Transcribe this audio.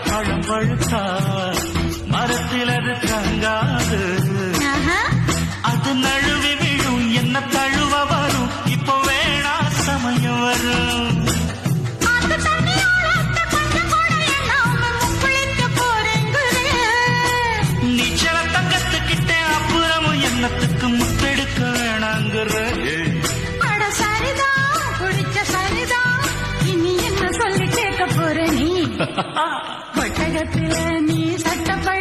பழம் பழுத்தா மரத்தில் அது தங்காது, அது நழுவி விழும் என்ன தழுவ வரும், இப்போ வேணா சமயம் வரும். நீச்சல தங்கத்துக்கிட்ட அப்புறமும் என்னத்துக்கு முத்தெடுக்க வேணாங்கிற. சரிதான் குடிச்ச சரிதான், இனி என்ன சொல்லி கேட்க போற நீ? ஒட்டகத்துல நீ சட்டப்பட